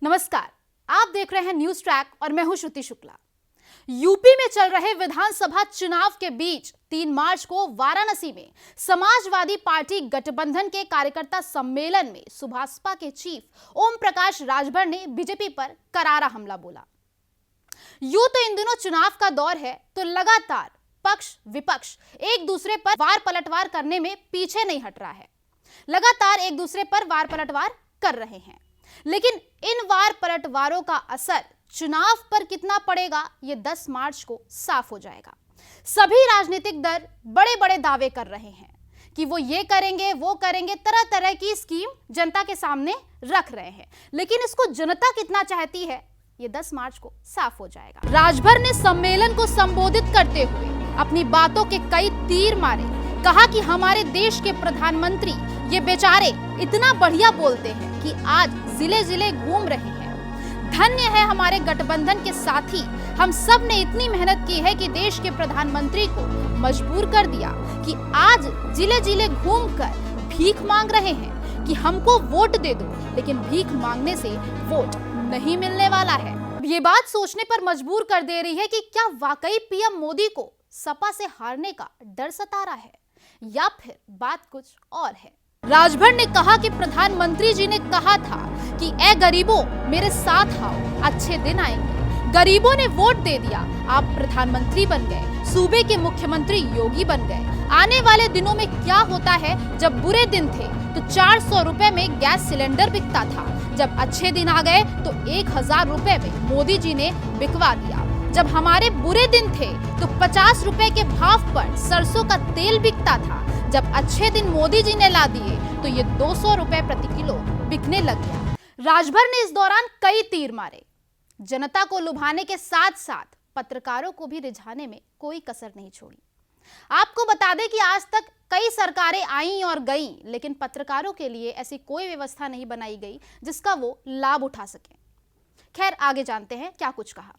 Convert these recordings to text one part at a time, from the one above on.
नमस्कार, आप देख रहे हैं न्यूज ट्रैक और मैं हूं श्रुति शुक्ला। यूपी में चल रहे विधानसभा चुनाव के बीच 3 मार्च को वाराणसी में समाजवादी पार्टी गठबंधन के कार्यकर्ता सम्मेलन में सुभाषपा के चीफ ओम प्रकाश राजभर ने बीजेपी पर करारा हमला बोला। यूं तो इन दिनों चुनाव का दौर है, तो लगातार पक्ष विपक्ष एक दूसरे पर वार पलटवार करने में पीछे नहीं हट रहा है। लगातार एक दूसरे पर वार पलटवार कर रहे हैं, लेकिन इन वार पलटवारों का असर चुनाव पर कितना पड़ेगा, ये 10 मार्च को साफ हो जाएगा। सभी राजनीतिक दल बड़े बड़े दावे कर रहे हैं कि वो ये करेंगे, वो करेंगे, तरह तरह की स्कीम जनता के सामने रख रहे हैं, लेकिन इसको जनता कितना चाहती है, ये 10 मार्च को साफ हो जाएगा। राजभर ने सम्मेलन को संबोधित करते हुए अपनी बातों के कई तीर मारे। कहा कि हमारे देश के प्रधानमंत्री ये बेचारे इतना बढ़िया बोलते हैं कि आज जिले जिले घूम रहे हैं। धन्य है हमारे गठबंधन के साथी, हम सब ने इतनी मेहनत की है कि देश के प्रधानमंत्री को मजबूर कर दिया कि आज जिले जिले घूमकर भीख मांग रहे हैं कि हमको वोट दे दो, लेकिन भीख मांगने से वोट नहीं मिलने वाला है। ये बात सोचने पर मजबूर कर दे रही है कि क्या वाकई पीएम मोदी को सपा से हारने का डर सता रहा है, या फिर बात कुछ और है। राजभर ने कहा कि प्रधानमंत्री जी ने कहा था कि ए गरीबों मेरे साथ आओ, अच्छे दिन आएंगे। गरीबों ने वोट दे दिया, आप प्रधानमंत्री बन गए, सूबे के मुख्यमंत्री योगी बन गए। आने वाले दिनों में क्या होता है, जब बुरे दिन थे तो 400 रुपए में गैस सिलेंडर बिकता था, जब अच्छे दिन आ गए तो 1000 रुपए में मोदी जी ने बिकवा दिया। जब हमारे बुरे दिन थे तो 50 रुपए के भाव पर सरसों का तेल बिकता था, जब अच्छे दिन मोदी जी ने ला दिए तो ये 200 रुपए प्रति किलो बिकने लग गया। राजभर ने इस दौरान कई तीर मारे। जनता को लुभाने के साथ साथ पत्रकारों को भी रिझाने में कोई कसर नहीं छोड़ी। आपको बता दें कि आज तक कई सरकारें आई और गईं, लेकिन पत्रकारों के लिए ऐसी कोई व्यवस्था नहीं बनाई गई जिसका वो लाभ उठा सकें। खैर, आगे जानते हैं क्या कुछ कहा।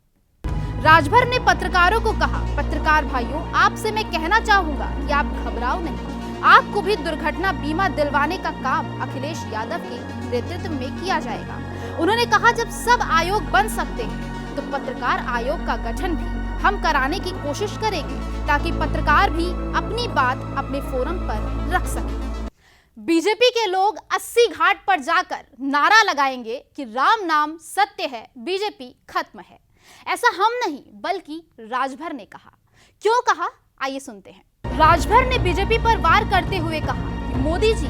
राजभर ने पत्रकारों को कहा, पत्रकार भाइयों, आपसे मैं कहना चाहूंगा कि आप घबराओ नहीं, आपको भी दुर्घटना बीमा दिलवाने का काम अखिलेश यादव के नेतृत्व में किया जाएगा। उन्होंने कहा, जब सब आयोग बन सकते हैं तो पत्रकार आयोग का गठन भी हम कराने की कोशिश करेंगे, ताकि पत्रकार भी अपनी बात अपने फोरम पर रख सकें। बीजेपी के लोग 80 घाट पर जाकर नारा लगाएंगे कि राम नाम सत्य है, बीजेपी खत्म है। ऐसा हम नहीं बल्कि राजभर ने कहा। क्यों कहा, आइए सुनते हैं। राजभर ने बीजेपी पर वार करते हुए कहा कि मोदी जी,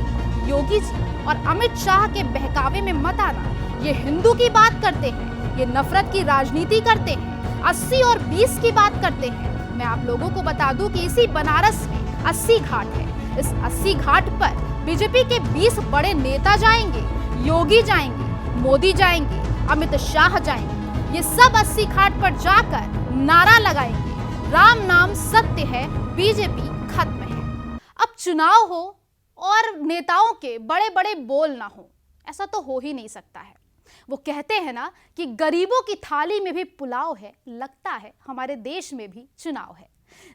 योगी जी और अमित शाह के बहकावे में मत आना। ये हिंदू की बात करते हैं, ये नफरत की राजनीति करते हैं, 80 और 20 की बात करते हैं। मैं आप लोगों को बता दूं कि इसी बनारस में 80 घाट है। इस 80 घाट पर बीजेपी के 20 बड़े नेता जाएंगे, योगी जाएंगे, मोदी जाएंगे, अमित शाह जाएंगे। ये सब 80 घाट पर जाकर नारा लगाएंगे, राम नाम सत्य है, बीजेपी खत्म है। अब चुनाव हो और नेताओं के बड़े बड़े बोल ना हो, ऐसा तो हो ही नहीं सकता है। वो कहते हैं ना कि गरीबों की थाली में भी पुलाव है, लगता है हमारे देश में भी चुनाव है।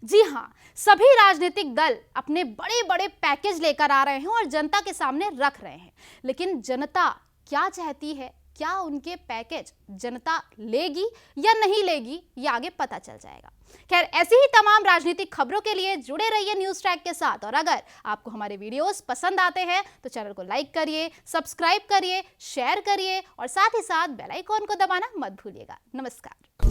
जी हाँ, सभी राजनीतिक दल अपने बड़े बड़े पैकेज लेकर आ रहे हैं और जनता के सामने रख रहे हैं, लेकिन जनता क्या चाहती है, क्या उनके पैकेज जनता लेगी या नहीं लेगी, ये आगे पता चल जाएगा। खैर, ऐसी ही तमाम राजनीतिक खबरों के लिए जुड़े रहिए न्यूज ट्रैक के साथ, और अगर आपको हमारे वीडियोस पसंद आते हैं तो चैनल को लाइक करिए, सब्सक्राइब करिए, शेयर करिए और साथ ही साथ बेल आइकॉन को दबाना मत भूलिएगा। नमस्कार।